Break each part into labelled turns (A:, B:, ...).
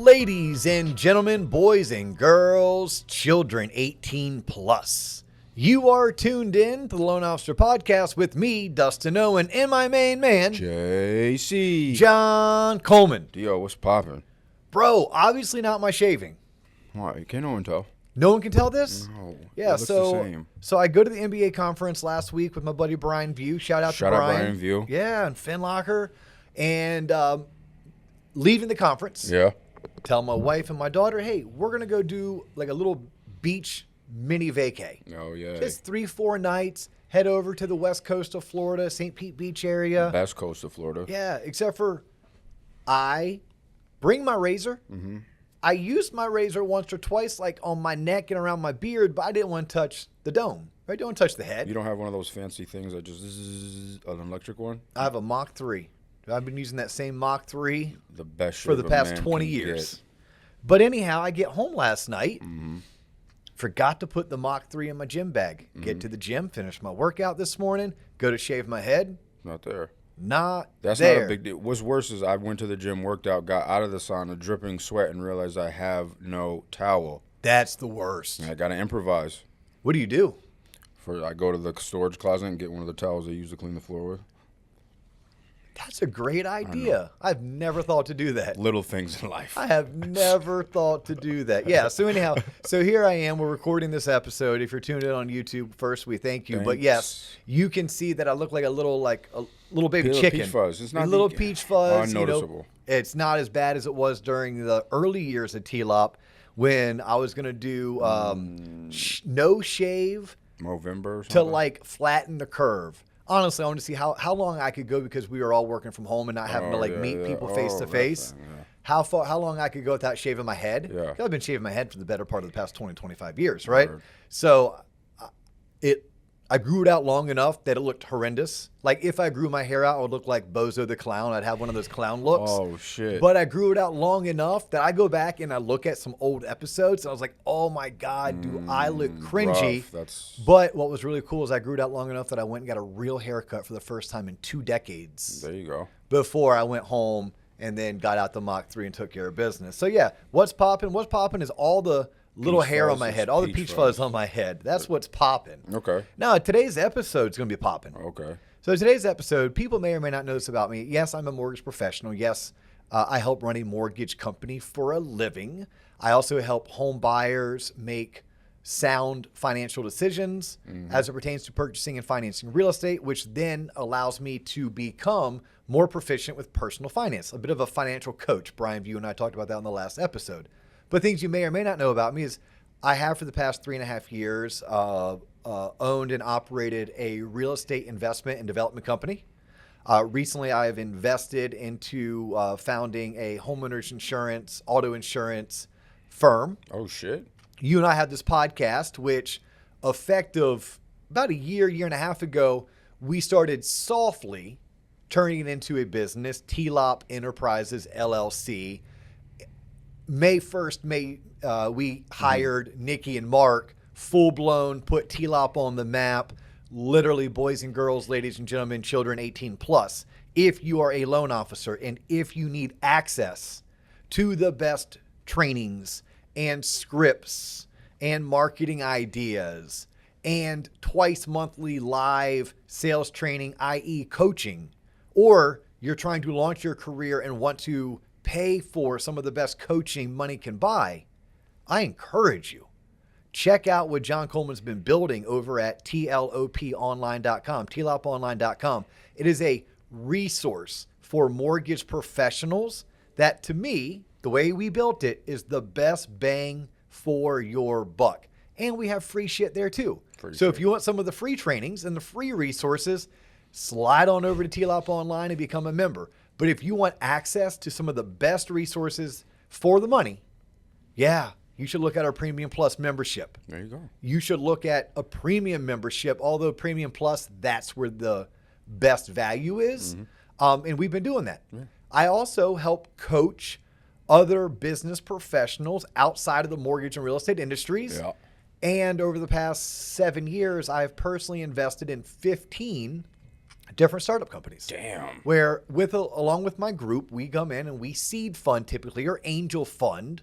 A: Ladies and gentlemen, boys and girls, children 18 plus. You are tuned in to the Loan Officer Podcast with me, Dustin Owen, and my main man,
B: JC.
A: John Coleman.
B: Yo, what's poppin'?
A: Bro, obviously not my shaving.
B: Why? Can't no one tell?
A: No one can tell this?
B: No.
A: Yeah,
B: It looks the same.
A: so I go to the NBA conference last week with my buddy Brian View. Shout out to Brian.
B: View.
A: Yeah, and Finn Locker. And leaving the conference.
B: Yeah.
A: Tell my wife and my daughter, hey, we're going to go do like a little beach mini vacay.
B: Oh, yeah.
A: Just 3-4 nights, head over to the west coast of Florida, St. Pete Beach area.
B: Best coast of Florida.
A: Yeah, except for I bring my razor.
B: Mm-hmm.
A: I used my razor once or twice, like on my neck and around my beard, but I didn't want to touch the dome. I don't want to touch the head.
B: You don't have one of those fancy things that just an electric one?
A: I have a Mach 3. I've been using that same Mach 3
B: The best shit
A: for the past 20 years. But anyhow, I get home last night, forgot to put the Mach 3 in my gym bag. Get to the gym, finish my workout this morning, go to shave my head.
B: Not there.
A: That's
B: not a big deal. What's worse is I went to the gym, worked out, got out of the sauna, dripping sweat, and realized I have no towel.
A: That's the worst.
B: And I got to improvise.
A: What do you do?
B: I go to the storage closet and get one of the towels they use to clean the floor with.
A: That's a great idea. I've never thought to do that.
B: Little things in life.
A: I have never thought to do that. Yeah, so anyhow, so here I am. We're recording this episode. If you're tuned in on YouTube, first, we thank you.
B: Thanks.
A: But yes, you can see that I look like a little baby chicken.
B: Peach fuzz. It's not
A: a little peach fuzz.
B: Unnoticeable.
A: It's not as bad as it was during the early years of TLOP when I was going to do no shave
B: November or
A: to
B: something?
A: like flatten the curve. Honestly, I want to see how long I could go because we were all working from home and not having to meet people face to face. How long I could go without shaving my head.
B: Yeah.
A: 'Cause I've been shaving my head for the better part of the past 20, 25 years, right?
B: Word.
A: So I grew it out long enough that it looked horrendous. Like if I grew my hair out, I would look like Bozo the Clown. I'd have one of those clown looks.
B: Oh, shit.
A: But I grew it out long enough that I go back and I look at some old episodes and I was like, oh my God, do I look cringy? But what was really cool is I grew it out long enough that I went and got a real haircut for the first time in 2 decades.
B: There you go.
A: Before I went home and then got out the Mach 3 and took care of business. So yeah, what's popping? What's popping is all the little hair on my head, all the peach fuzz on my head. That's what's popping.
B: Okay.
A: Now, today's episode is going to be popping.
B: Okay.
A: So today's episode, people may or may not know this about me. Yes, I'm a mortgage professional. Yes, I help run a mortgage company for a living. I also help home buyers make sound financial decisions as it pertains to purchasing and financing real estate, which then allows me to become more proficient with personal finance. A bit of a financial coach. Brian View and I talked about that in the last episode. But things you may or may not know about me is I have for the past 3.5 years owned and operated a real estate investment and development company. Recently, I have invested into founding a homeowners insurance, auto insurance firm.
B: Oh, shit.
A: You and I had this podcast, which effective about a year and a half ago, we started softly turning it into a business, TLOP Enterprises, LLC. May 1st, we hired Nikki and Mark, full-blown, put TLOP on the map, literally boys and girls, ladies and gentlemen, children 18 plus. If you are a loan officer and if you need access to the best trainings and scripts and marketing ideas and twice monthly live sales training, i.e. coaching, or you're trying to launch your career and want to pay for some of the best coaching money can buy, I encourage you. Check out what John Coleman's been building over at TLOPonline.com, TLOPonline.com. It is a resource for mortgage professionals that, to me, the way we built it is the best bang for your buck. And we have free shit there too. If you want some of the free trainings and the free resources, slide on over to TLOP Online and become a member. But if you want access to some of the best resources for the money, yeah, you should look at our Premium Plus membership.
B: There you go.
A: You should look at a premium membership, although Premium Plus, that's where the best value is. And we've been doing that. Yeah. I also help coach other business professionals outside of the mortgage and real estate industries.
B: Yeah.
A: And over the past 7 years, I've personally invested in 15 different startup companies.
B: Damn.
A: Where along with my group, we come in and we seed fund typically or angel fund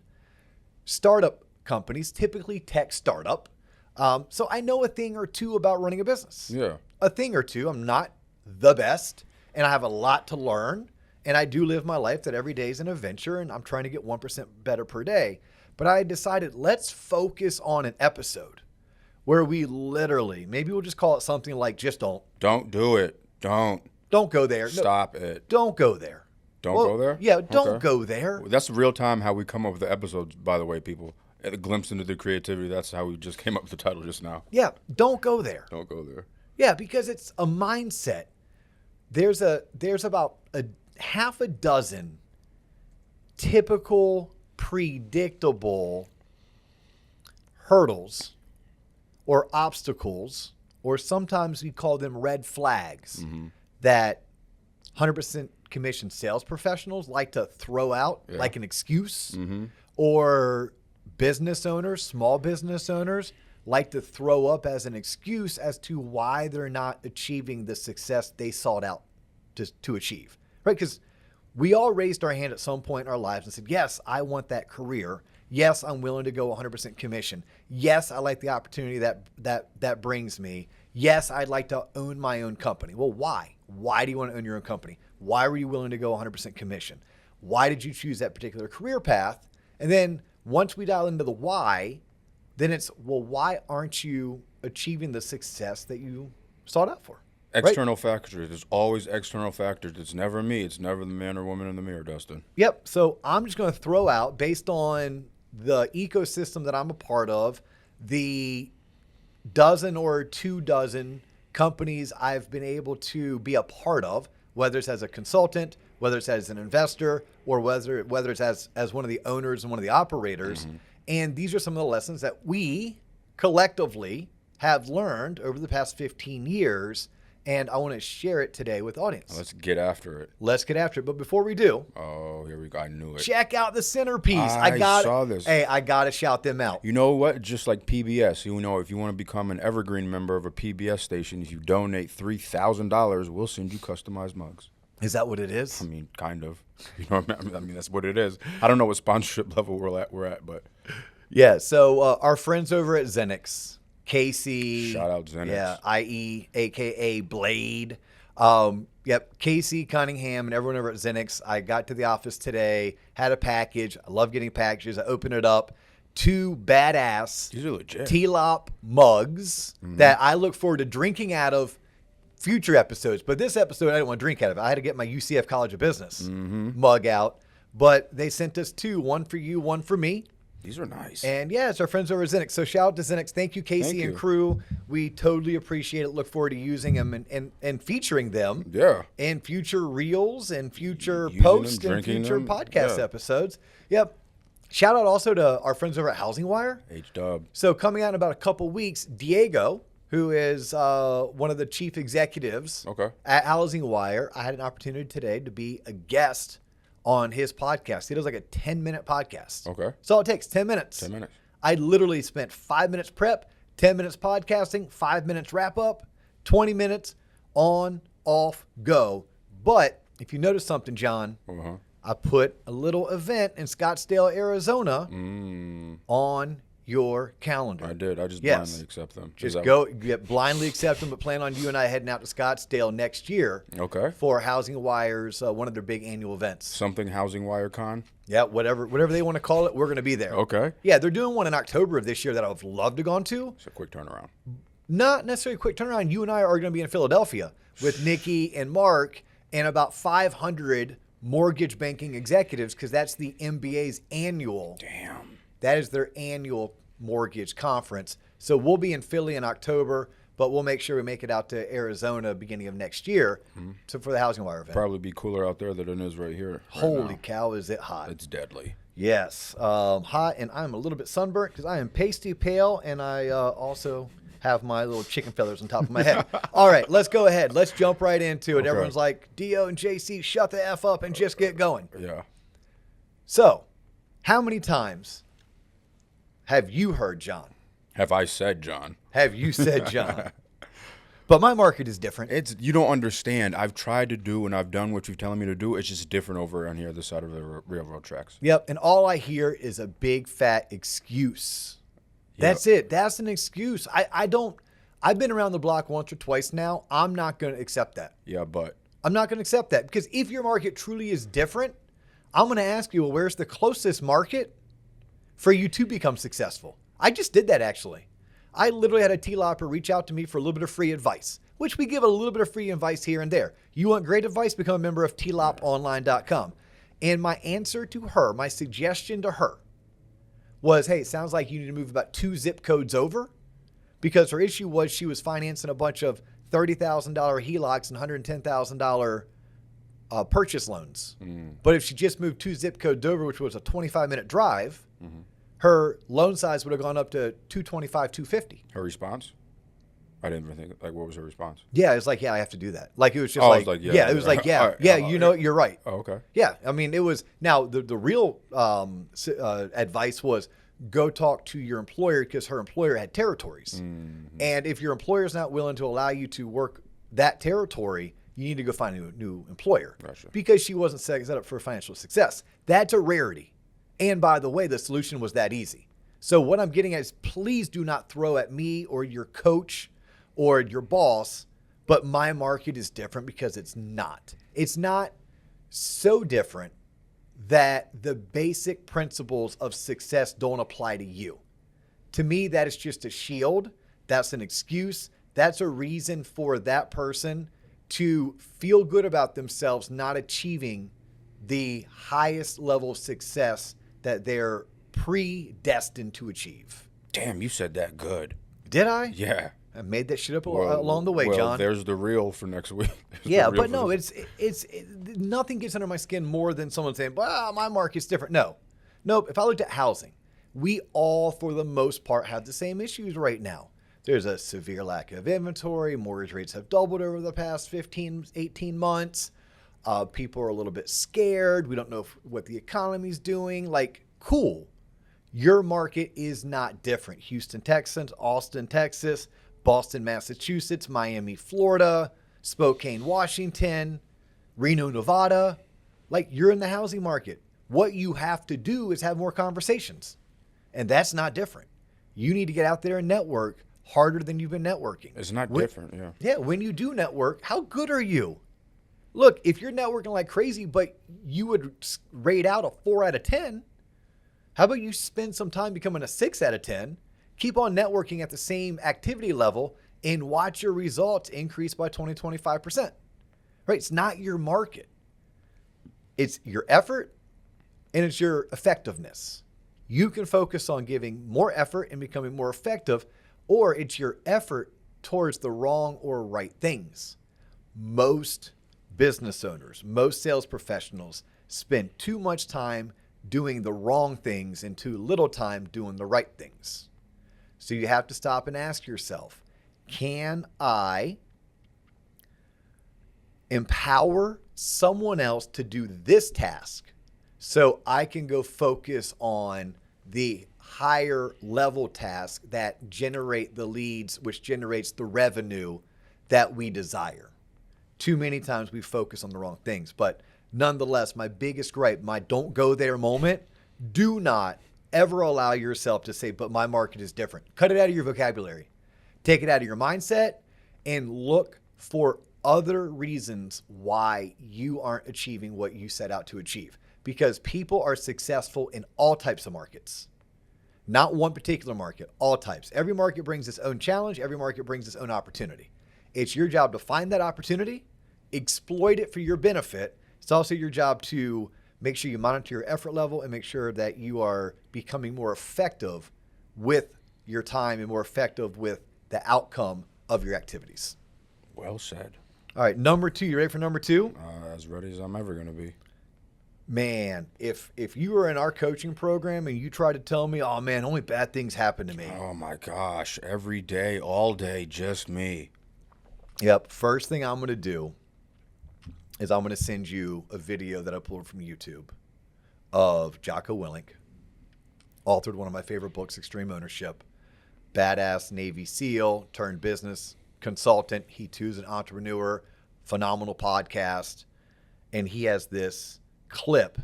A: startup companies, typically tech startup. So I know a thing or two about running a business.
B: Yeah.
A: A thing or two. I'm not the best, and I have a lot to learn. And I do live my life that every day is an adventure, and I'm trying to get 1% better per day. But I decided let's focus on an episode where we literally, maybe we'll just call it something like just don't.
B: Don't do it. Don't
A: go there.
B: stop it.
A: Don't go there.
B: Don't go there?
A: Yeah, don't
B: Okay.
A: go there.
B: That's real time how we come up with the episodes, by the way, people. A glimpse into the creativity. That's how we just came up with the title just now.
A: Yeah, don't go there.
B: Don't go there.
A: Yeah, because it's a mindset. There's about a half a dozen typical, predictable hurdles or obstacles, or sometimes we call them red flags, that 100% commission sales professionals like to throw out like an excuse, or business owners, small business owners like to throw up as an excuse as to why they're not achieving the success they sought out to achieve, right? Because we all raised our hand at some point in our lives and said, yes, I want that career. Yes, I'm willing to go 100% commission. Yes, I like the opportunity that brings me. Yes, I'd like to own my own company. Well, why? Why do you want to own your own company? Why were you willing to go 100% commission? Why did you choose that particular career path? And then once we dial into the why, then it's, well, why aren't you achieving the success that you sought out for?
B: External factors. There's always external factors. It's never me. It's never the man or woman in the mirror, Dustin.
A: Yep. So I'm just going to throw out, based on the ecosystem that I'm a part of, the dozen or 24 companies I've been able to be a part of, whether it's as a consultant, whether it's as an investor, or whether it's as one of the owners and one of the operators. And these are some of the lessons that we collectively have learned over the past 15 years. And I want to share it today with the audience.
B: Let's get after it.
A: Let's get after it. But before we do,
B: oh, here we go. I knew it.
A: Check out the centerpiece.
B: I saw this.
A: Hey, I got to shout them out.
B: You know what? Just like PBS, if you want to become an evergreen member of a PBS station, if you donate $3,000, we'll send you customized mugs.
A: Is that what it is?
B: I mean, kind of. You know what I mean? That's what it is. I don't know what sponsorship level we're at, but
A: yeah. So our friends over at Xenix, Casey.
B: Shout out Xenix.
A: Yeah, IE, a.k.a. Blade. Yep, Casey Cunningham and everyone over at Xenix. I got to the office today, had a package. I love getting packages. I opened it up. 2 badass
B: These are legit.
A: TLOP mugs that I look forward to drinking out of future episodes. But this episode, I didn't want to drink out of it. I had to get my UCF College of Business mug out. But they sent us 2, one for you, one for me.
B: These are nice.
A: And yeah, it's our friends over at Xenix. So shout out to Xenix. Thank you, Casey
B: Thank
A: and
B: you.
A: crew. We totally appreciate it. Look forward to using them and featuring them in future reels and future
B: Using
A: posts
B: them,
A: and
B: drinking
A: future
B: them.
A: podcast
B: Yeah.
A: episodes. Yep. Shout out also to our friends over at Housing Wire.
B: H-Dub.
A: So coming out in about a couple weeks, Diego, who is one of the chief executives at Housing Wire, I had an opportunity today to be a guest on his podcast. He does like a 10-minute podcast.
B: Okay.
A: So it takes 10 minutes.
B: 10 minutes.
A: I literally spent 5 minutes prep, 10 minutes podcasting, 5 minutes wrap up, 20 minutes on, off, go. But if you notice something, John, I put a little event in Scottsdale, Arizona on your calendar.
B: I did. I just blindly accept them.
A: Just go blindly accept them, but plan on you and I heading out to Scottsdale next year for Housing Wire's, one of their big annual events.
B: Something Housing Wire Con?
A: Yeah, whatever they want to call it, we're going to be there.
B: Okay.
A: Yeah, they're doing one in October of this year that I would love to go on to.
B: It's a quick turnaround.
A: Not necessarily a quick turnaround. You and I are going to be in Philadelphia with Nikki and Mark and about 500 mortgage banking executives, because that's the MBA's annual.
B: Damn.
A: That is their annual mortgage conference. So we'll be in Philly in October, but we'll make sure we make it out to Arizona beginning of next year for the Housing Wire event.
B: Probably be cooler out there than it is right here.
A: Holy cow, is it hot.
B: It's deadly.
A: Yes. Hot, and I'm a little bit sunburnt because I am pasty pale, and I also have my little chicken feathers on top of my head. All right, let's go ahead. Let's jump right into it. Everyone's like, Dio and JC, shut the F up and just get going.
B: Yeah.
A: So, how many times have you heard John?
B: Have I said John?
A: Have you said John? But my market is different.
B: You don't understand. I've tried to do and I've done what you're telling me to do. It's just different over on here, this side of the railroad tracks.
A: Yep. And all I hear is a big fat excuse. That's it. That's an excuse. I've been around the block once or twice now. I'm not going to accept that.
B: Yeah, but
A: I'm not going to accept that, because if your market truly is different, I'm going to ask you, well, where's the closest market for you to become successful? I just did that, actually. I literally had a TLOPper reach out to me for a little bit of free advice, which we give a little bit of free advice here and there. You want great advice? Become a member of TLOPonline.com. And my answer to her, my suggestion to her was, hey, it sounds like you need to move about 2 zip codes over, because her issue was she was financing a bunch of $30,000 HELOCs and $110,000 purchase loans. But if she just moved 2 zip codes over, which was a 25-minute drive, her loan size would have gone up to 225, 250.
B: her response? I didn't even think, like, what was her response?
A: Yeah, it's like, yeah, I have to do that. Like, it was just
B: Oh,
A: like,
B: it was like,
A: yeah, it was like, yeah,
B: All right,
A: yeah, you know, you're right.
B: Oh, okay.
A: Yeah, I mean, it was, now the real advice was go talk to your employer, because her employer had territories. And if your employer is not willing to allow you to work that territory, you need to go find a new employer.
B: Gotcha.
A: Because she wasn't set up for financial success. That's a rarity. And by the way, the solution was that easy. So what I'm getting at is, please do not throw at me or your coach or your boss, but my market is different, because it's not. It's not so different that the basic principles of success don't apply to you. To me, that is just a shield. That's an excuse. That's a reason for that person to feel good about themselves not achieving the highest level of success that they're predestined to achieve.
B: Damn, you said that good.
A: Did I?
B: Yeah.
A: I made that shit up along the way, John.
B: There's the reel for next week.
A: Yeah, but no, it's nothing gets under my skin more than someone saying, well, my market's different. Nope. If I looked at housing, we all, for the most part, have the same issues right now. There's a severe lack of inventory. Mortgage rates have doubled over the past 15, 18 months. People are a little bit scared. We don't know what the economy's doing. Like, cool. Your market is not different. Houston, Texas, Austin, Texas, Boston, Massachusetts, Miami, Florida, Spokane, Washington, Reno, Nevada. Like, you're in the housing market. What you have to do is have more conversations. And that's not different. You need to get out there and network harder than you've been networking.
B: It's not different, yeah.
A: Yeah, when you do network, how good are you? Look, if you're networking like crazy, but you would rate out a 4 out of 10, how about you spend some time becoming a 6 out of 10, keep on networking at the same activity level, and watch your results increase by 20, 25%. Right? It's not your market. It's your effort and it's your effectiveness. You can focus on giving more effort and becoming more effective, or it's your effort towards the wrong or right things. Most business owners, most sales professionals spend too much time doing the wrong things and too little time doing the right things. So you have to stop and ask yourself, can I empower someone else to do this task so I can go focus on the higher level tasks that generate the leads, which generates the revenue that we desire? Too many times we focus on the wrong things. But nonetheless, my biggest gripe, my don't go there moment, do not ever allow yourself to say, but my market is different. Cut it out of your vocabulary. Take it out of your mindset and look for other reasons why you aren't achieving what you set out to achieve. Because people are successful in all types of markets. Not one particular market, all types. Every market brings its own challenge. Every market brings its own opportunity. It's your job to find that opportunity, exploit it for your benefit. It's also your job to make sure you monitor your effort level and make sure that you are becoming more effective with your time and more effective with the outcome of your activities.
B: Well said.
A: All right, number 2. You ready for number 2?
B: As ready as I'm ever going to be.
A: Man, if you were in our coaching program and you try to tell me, oh man, only bad things happen to me.
B: Oh my gosh, every day, all day, just me.
A: Yep. First thing I'm going to do is I'm going to send you a video that I pulled from YouTube of Jocko Willink, authored one of my favorite books, Extreme Ownership, badass Navy SEAL turned business consultant. He too is an entrepreneur, phenomenal podcast. And he has this clip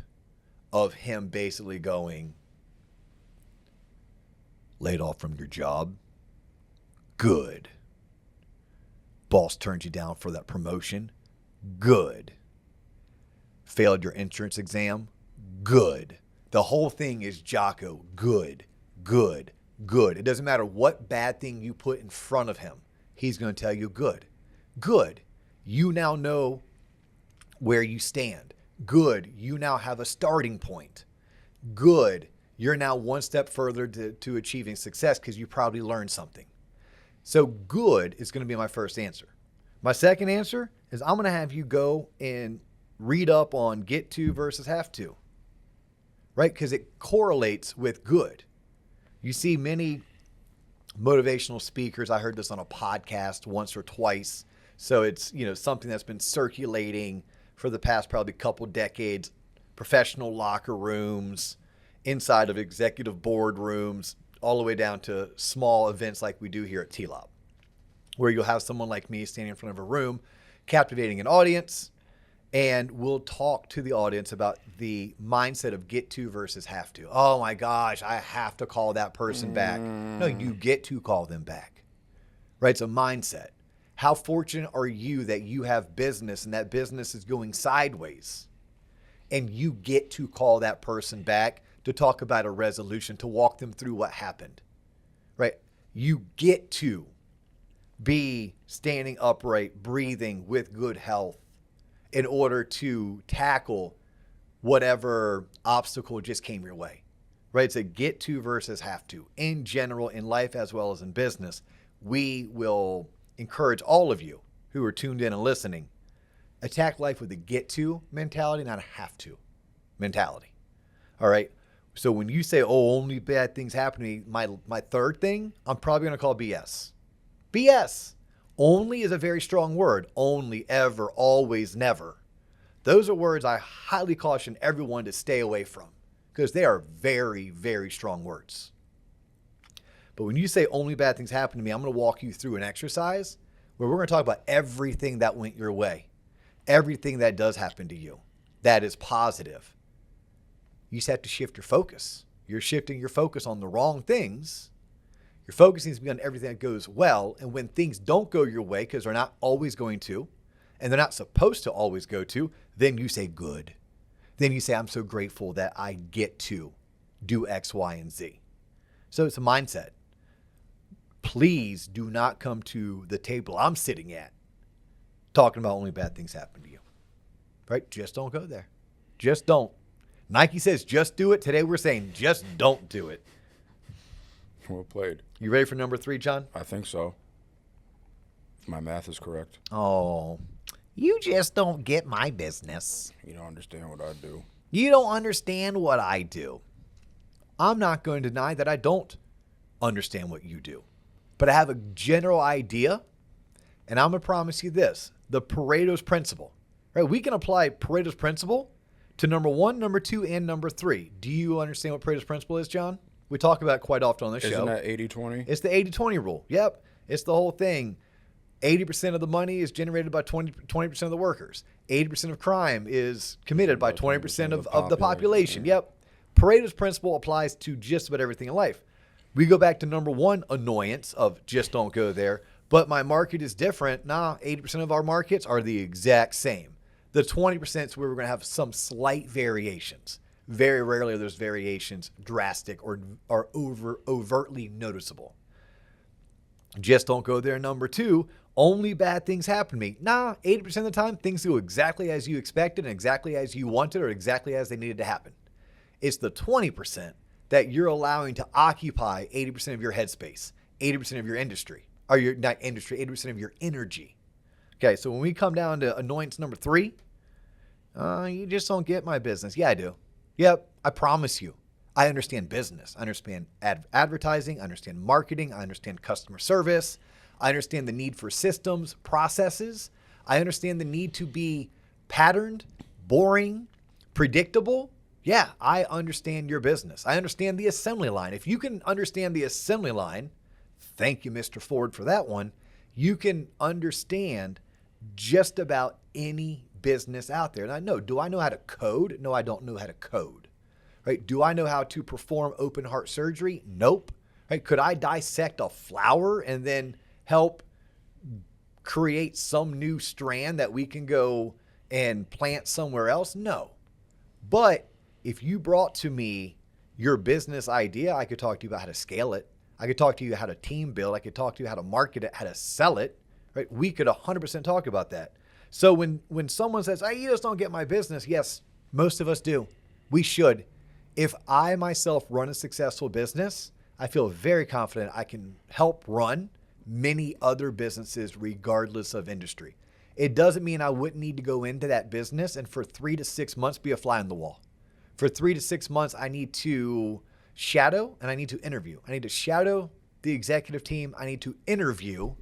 A: of him basically going, laid off from your job? Good. Boss turned you down for that promotion? Good. Failed your insurance exam? Good. The whole thing is Jocko. Good, good, good. It doesn't matter what bad thing you put in front of him. He's going to tell you good. Good. You now know where you stand. Good. You now have a starting point. Good. You're now one step further to achieving success because you probably learned something. So good is going to be my first answer. My second answer is I'm going to have you go and read up on get to versus have to, right? Because it correlates with good. You see many motivational speakers. I heard this on a podcast once or twice. So it's, something that's been circulating for the past probably couple decades, professional locker rooms, inside of executive board rooms, all the way down to small events like we do here at TLOP, where you'll have someone like me standing in front of a room, captivating an audience, and we'll talk to the audience about the mindset of get to versus have to. Oh my gosh, I have to call that person back. No, you get to call them back, right? It's a mindset. How fortunate are you that you have business and that business is going sideways and you get to call that person back to talk about a resolution, to walk them through what happened, right? You get to be standing upright, breathing with good health in order to tackle whatever obstacle just came your way, right? It's a get to versus have to. In general, in life as well as in business, we will encourage all of you who are tuned in and listening, attack life with a get to mentality, not a have to mentality. All right. So when you say, oh, only bad things happen to me, my third thing, I'm probably going to call BS. BS. Only is a very strong word. Only, ever, always, never. Those are words I highly caution everyone to stay away from because they are very, very strong words. But when you say only bad things happen to me, I'm going to walk you through an exercise where we're going to talk about everything that went your way, everything that does happen to you that is positive. You just have to shift your focus. You're shifting your focus on the wrong things. Your focus needs to be on everything that goes well. And when things don't go your way, because they're not always going to, and they're not supposed to always go to, then you say good. Then you say, I'm so grateful that I get to do X, Y, and Z. So it's a mindset. Please do not come to the table I'm sitting at talking about only bad things happen to you. Right? Just don't go there. Just don't. Nike says just do it. Today we're saying just don't do it.
B: Well played.
A: You ready for number 3, John?
B: I think so. If my math is correct.
A: Oh, you just don't get my business.
B: You don't understand what I do.
A: You don't understand what I do. I'm not going to deny that I don't understand what you do. But I have a general idea, and I'm going to promise you this. The Pareto's principle. Right? We can apply Pareto's principle to number 1, number 2, and number 3. Do you understand what Pareto's principle is, John? We talk about it quite often on this show.
B: Isn't that 80-20?
A: It's the 80-20 rule. Yep. It's the whole thing. 80% of the money is generated by 20% of the workers. 80% of crime is committed by 20% of the population.
B: Yeah.
A: Yep. Pareto's principle applies to just about everything in life. We go back to number 1 annoyance of just don't go there. But my market is different. 80% of our markets are the exact same. The 20% is where we're going to have some slight variations. Very rarely are those variations drastic or overtly noticeable. Just don't go there. Number 2, only bad things happen to me. 80% of the time, things go exactly as you expected and exactly as you wanted or exactly as they needed to happen. It's the 20% that you're allowing to occupy 80% of your headspace, 80% of your industry, or your not industry, 80% of your energy. Okay, so when we come down to annoyance number 3, you just don't get my business. Yeah, I do. Yep, I promise you. I understand business. I understand advertising. I understand marketing. I understand customer service. I understand the need for systems, processes. I understand the need to be patterned, boring, predictable. Yeah, I understand your business. I understand the assembly line. If you can understand the assembly line, thank you, Mr. Ford, for that one, You can understand just about any business out there. And I know, do I know how to code? No, I don't know how to code. Right? Do I know how to perform open heart surgery? Nope. Right? Could I dissect a flower and then help create some new strand that we can go and plant somewhere else? No. But if you brought to me your business idea, I could talk to you about how to scale it. I could talk to you how to team build. I could talk to you how to market it, how to sell it. Right? We could 100% talk about that. So when someone says, "Hey, you just don't get my business," yes, most of us do. We should. If I myself run a successful business, I feel very confident I can help run many other businesses regardless of industry. It doesn't mean I wouldn't need to go into that business and for 3 to 6 months be a fly on the wall. For 3 to 6 months, I need to shadow and I need to interview. I need to shadow the executive team. I need to interview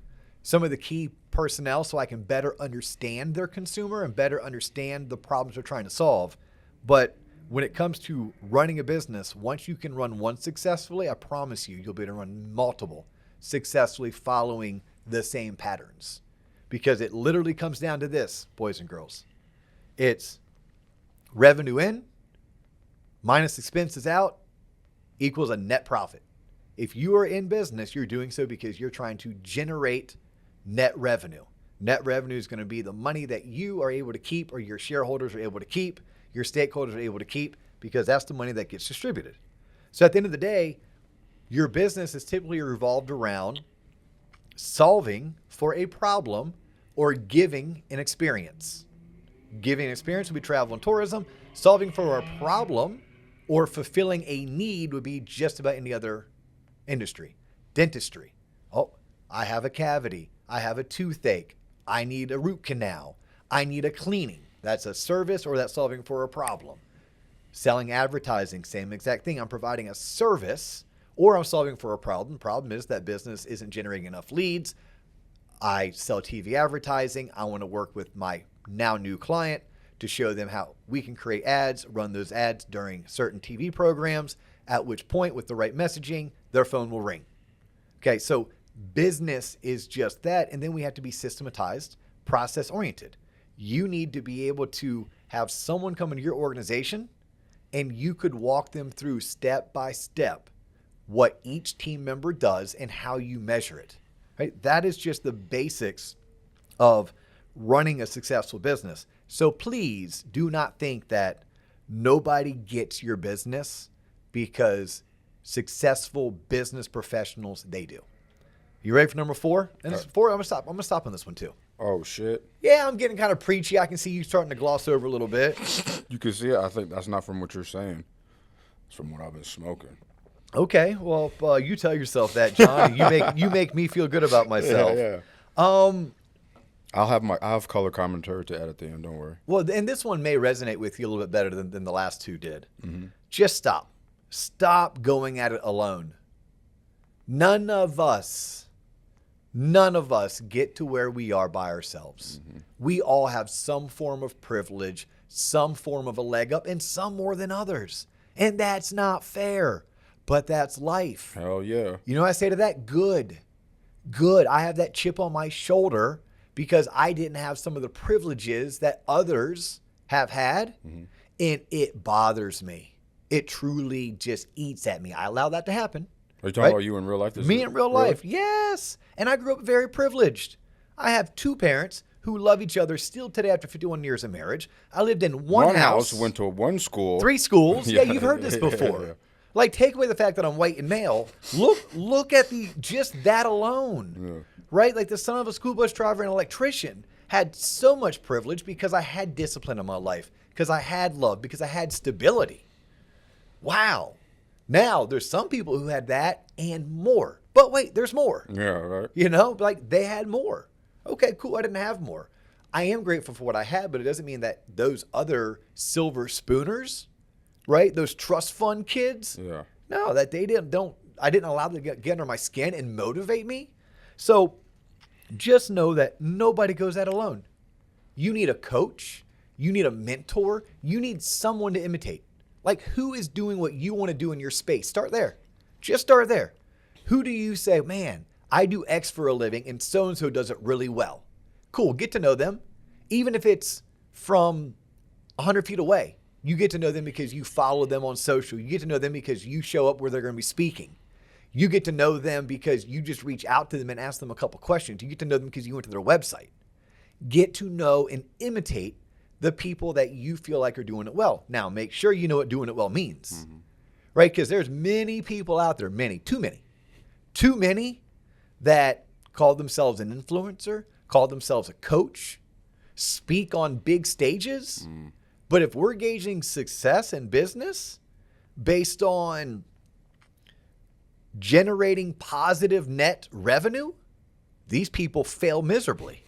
A: some of the key personnel so I can better understand their consumer and better understand the problems they're trying to solve. But when it comes to running a business, once you can run one successfully, I promise you'll be able to run multiple successfully following the same patterns. Because it literally comes down to this, boys and girls. It's revenue in minus expenses out equals a net profit. If you are in business, you're doing so because you're trying to generate net revenue. Net revenue is going to be the money that you are able to keep or your shareholders are able to keep, your stakeholders are able to keep, because that's the money that gets distributed. So at the end of the day, your business is typically revolved around solving for a problem or giving an experience. Giving an experience would be travel and tourism. Solving for a problem or fulfilling a need would be just about any other industry. Dentistry. Oh, I have a cavity. I have a toothache. I need a root canal. I need a cleaning. That's a service or that's solving for a problem. Selling advertising, same exact thing. I'm providing a service or I'm solving for a problem. Problem is that business isn't generating enough leads. I sell TV advertising. I want to work with my now new client to show them how we can create ads, run those ads during certain TV programs, at which point with the right messaging, their phone will ring. Okay, so business is just that. And then we have to be systematized, process oriented. You need to be able to have someone come into your organization and you could walk them through step by step what each team member does and how you measure it. Right? That is just the basics of running a successful business. So please do not think that nobody gets your business, because successful business professionals, they do. You ready for number 4? And this 4, I'm gonna stop on this one too.
B: Oh shit.
A: Yeah, I'm getting kind of preachy. I can see you starting to gloss over a little bit.
B: You can see it. I think that's not from what you're saying. It's from what I've been smoking.
A: Okay, well, you tell yourself that, John. You make me feel good about myself.
B: Yeah. I'll have color commentary to add at the end. Don't worry.
A: Well, and this one may resonate with you a little bit better than the last 2 did.
B: Mm-hmm.
A: Just stop. Stop going at it alone. None of us get to where we are by ourselves. Mm-hmm. We all have some form of privilege, some form of a leg up, and some more than others. And that's not fair, but that's life.
B: Hell yeah.
A: You know what I say to that? Good. I have that chip on my shoulder because I didn't have some of the privileges that others have had, mm-hmm. and it bothers me. It truly just eats at me. I allow that to happen.
B: Are you talking about you in real life?
A: Me in real life, yes. And I grew up very privileged. I have 2 parents who love each other still today after 51 years of marriage. I lived in one house.
B: Went to 1 school.
A: 3 schools. Yeah, you've heard this before. Yeah. Like, take away the fact that I'm white and male. Look at just that alone, right? Like the son of a school bus driver and electrician had so much privilege because I had discipline in my life, because I had love, because I had stability. Wow. Now, there's some people who had that and more. But wait, there's more.
B: Yeah, right.
A: You know, like they had more. Okay, cool. I didn't have more. I am grateful for what I had, but it doesn't mean that those other silver spooners, right? Those trust fund kids.
B: Yeah.
A: No, that they I didn't allow them to get under my skin and motivate me. So just know that nobody goes that alone. You need a coach. You need a mentor. You need someone to imitate. Like, who is doing what you want to do in your space? Start there. Just start there. Who do you say, man, I do X for a living and so-and-so does it really well. Cool, get to know them. Even if it's from 100 feet away, you get to know them because you follow them on social. You get to know them because you show up where they're going to be speaking. You get to know them because you just reach out to them and ask them a couple questions. You get to know them because you went to their website. Get to know and imitate the people that you feel like are doing it well. Now, make sure you know what doing it well means, right? Because there's many people out there, too many that call themselves an influencer, call themselves a coach, speak on big stages. But if we're gauging success in business based on generating positive net revenue, these people fail miserably.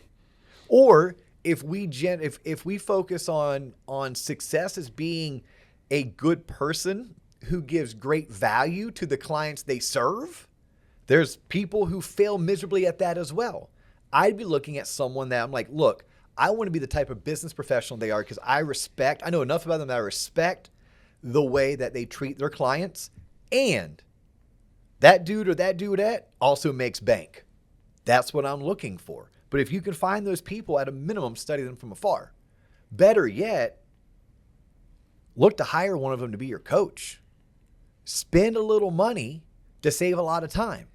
A: Or if we focus on success as being a good person who gives great value to the clients they serve, there's people who fail miserably at that as well. I'd be looking at someone that I'm like, look, I want to be the type of business professional they are because I know enough about them that I respect the way that they treat their clients, and that dude or that dudette also makes bank. That's what I'm looking for. But if you can find those people, at a minimum, study them from afar. Better yet, look to hire one of them to be your coach. Spend a little money to save a lot of time.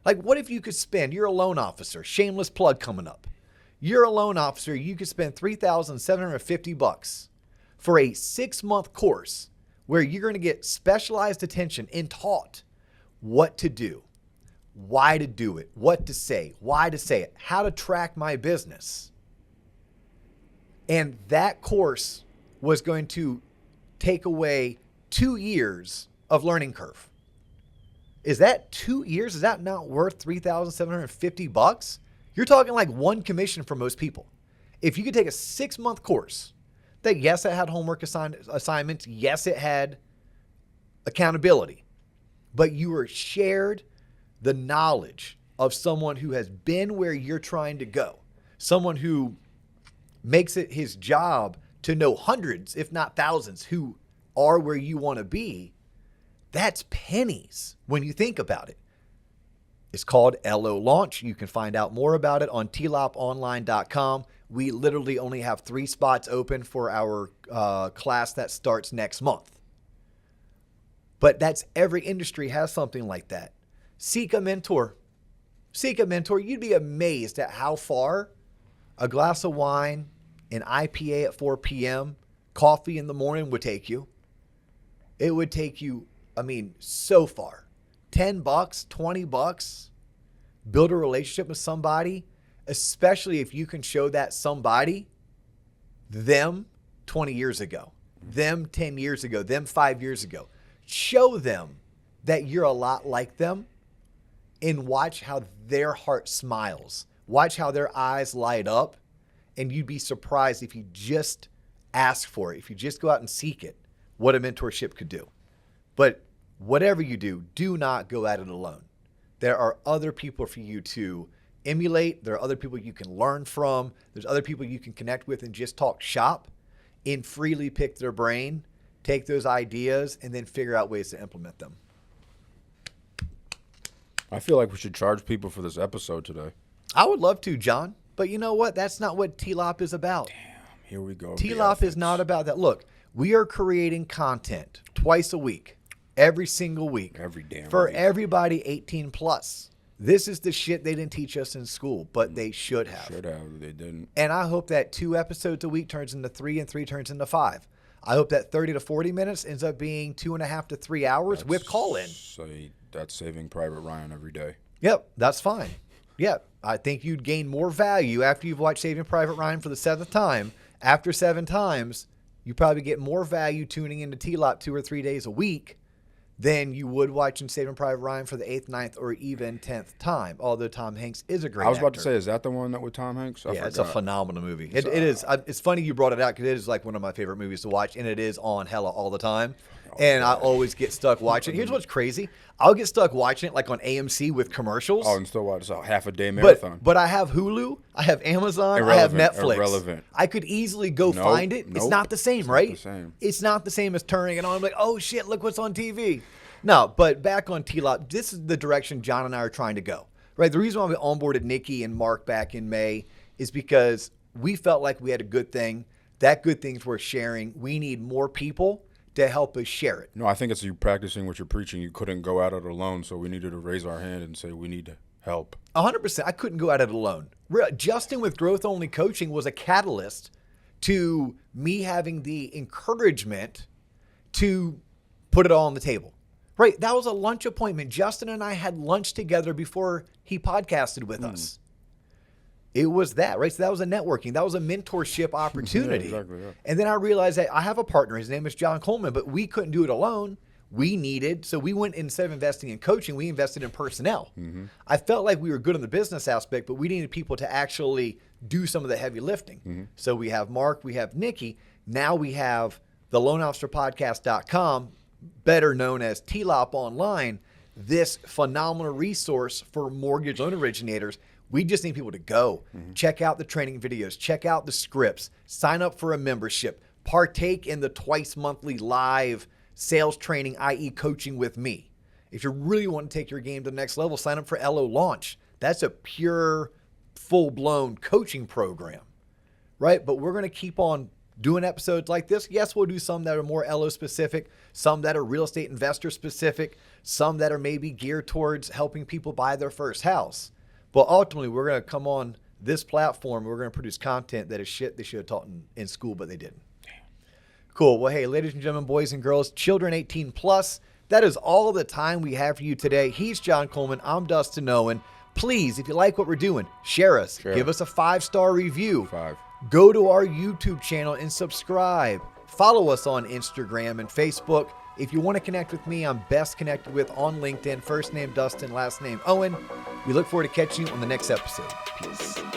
A: Like, what if you could spend, you're a loan officer, shameless plug coming up. You're a loan officer, you could spend $3,750 for a 6-month course where you're going to get specialized attention and taught what to do, why to do it, what to say, why to say it, how to track my business. And that course was going to take away 2 years of learning curve. Is that 2 years? Is that not worth $3,750? You're talking like one commission for most people. If you could take a 6-month course that, yes, it had homework assignments, yes, it had accountability, but you were shared the knowledge of someone who has been where you're trying to go, someone who makes it his job to know hundreds, if not thousands, who are where you want to be, that's pennies when you think about it. It's called LO Launch. You can find out more about it on tloponline.com. We literally only have 3 spots open for our class that starts next month. But that's every industry has something like that. Seek a mentor. Seek a mentor. You'd be amazed at how far a glass of wine, an IPA at 4 p.m., coffee in the morning would take you. It would take you, so far. $10, $20, build a relationship with somebody, especially if you can show that somebody them 20 years ago, them 10 years ago, them 5 years ago. Show them that you're a lot like them and watch how their heart smiles. Watch how their eyes light up, and you'd be surprised if you just ask for it, if you just go out and seek it, what a mentorship could do. But whatever you do, do not go at it alone. There are other people for you to emulate. There are other people you can learn from. There's other people you can connect with and just talk shop and freely pick their brain, take those ideas, and then figure out ways to implement them.
B: I feel like we should charge people for this episode today.
A: I would love to, John. But you know what? That's not what TLOP is about.
B: Damn, here we go.
A: TLOP is not about that. Look, we are creating content twice a week. Every single week.
B: Every damn
A: for
B: week.
A: Everybody 18 plus. This is the shit they didn't teach us in school, but they should have.
B: They didn't.
A: And I hope that 2 episodes a week turns into 3 and 3 turns into 5. I hope that 30 to 40 minutes ends up being 2.5 to 3 hours with call-in.
B: That's Saving Private Ryan every day.
A: Yep, that's fine. Yep, I think you'd gain more value after you've watched Saving Private Ryan for the 7th time. After 7 times, you probably get more value tuning into TLOP 2 or 3 days a week than you would watching Saving Private Ryan for the 8th, 9th, or even 10th time. Although Tom Hanks is a great actor.
B: I was about to say, is that the one that with Tom Hanks?
A: Yeah, it's a phenomenal movie. It is. It's funny you brought it out because it is like one of my favorite movies to watch, and it is on hella all the time. And I always get stuck watching. Here's what's crazy. I'll get stuck watching it like on AMC with commercials.
B: Oh, and still watch a half-a-day marathon.
A: But I have Hulu, I have Amazon, I have Netflix.
B: Irrelevant.
A: I could easily go find it. It's not the same, right?
B: Not the same.
A: It's not the same as turning it on. I'm like, oh, shit, look what's on TV. No, but back on TLOP, this is the direction John and I are trying to go. right? The reason why we onboarded Nikki and Mark back in May is because we felt like we had a good thing. That good thing's worth sharing. We need more people to help us share it.
B: No, I think it's you practicing what you're preaching. You couldn't go at it alone, so we needed to raise our hand and say we need help.
A: 100%. I couldn't go at it alone. Justin with Growth Only Coaching was a catalyst to me having the encouragement to put it all on the table. Right? That was a lunch appointment. Justin and I had lunch together before he podcasted with us. It was that, right? So that was a networking. That was a mentorship opportunity.
B: Yeah, exactly, yeah.
A: And then I realized that I have a partner. His name is John Coleman, but we couldn't do it alone. So we went, instead of investing in coaching, we invested in personnel. I felt like we were good on the business aspect, but we needed people to actually do some of the heavy lifting. So we have Mark, we have Nikki. Now we have the loanofficerpodcast.com, better known as TLOP Online, this phenomenal resource for mortgage loan originators. We just need people to go. Check out the training videos, check out the scripts, sign up for a membership, partake in the twice monthly live sales training, i.e. coaching with me. If you really want to take your game to the next level, sign up for LO Launch. That's a pure, full-blown coaching program, right? But we're going to keep on doing episodes like this. Yes, we'll do some that are more LO specific, some that are real estate investor specific, some that are maybe geared towards helping people buy their first house. But ultimately, we're going to come on this platform. We're going to produce content that is shit they should have taught in school, but they didn't. Cool. Well, hey, ladies and gentlemen, boys and girls, children 18 plus, that is all the time we have for you today. He's John Coleman. I'm Dustin Owen. Please, if you like what we're doing, share us. Give us a 5-star review.
B: 5.
A: Go to our YouTube channel and subscribe. Follow us on Instagram and Facebook. If you want to connect with me, I'm best connected with on LinkedIn. First name Dustin, last name Owen. We look forward to catching you on the next episode. Peace.